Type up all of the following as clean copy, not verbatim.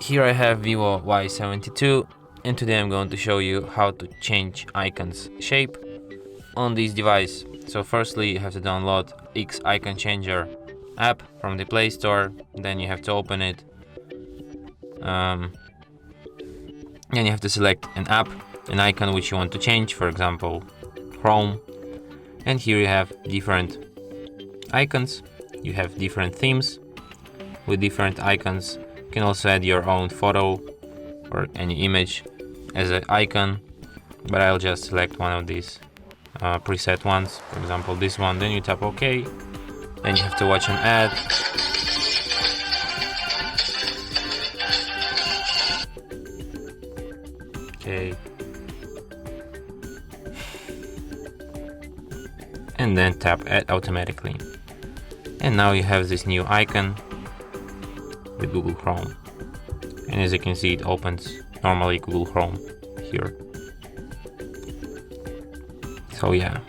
Here I have Vivo Y72, and today I'm going to show you how to change icons shape on this device. So firstly you have to download X Icon Changer app from the Play Store, then you have to open it, then you have to select an icon which you want to change, for example Chrome, and here you have different icons, you have different themes with different icons. You can also add your own photo or any image as an icon, but I'll just select one of these preset ones, for example this one. Then you tap OK, then you have to watch an ad. Okay, and then tap Add automatically, and now you have this new icon with Google Chrome, and as you can see it opens normally Google Chrome here. So yeah,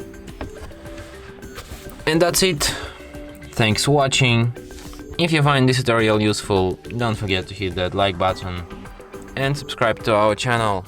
and that's it. Thanks for watching. If you find this tutorial useful, don't forget to hit that like button and subscribe to our channel.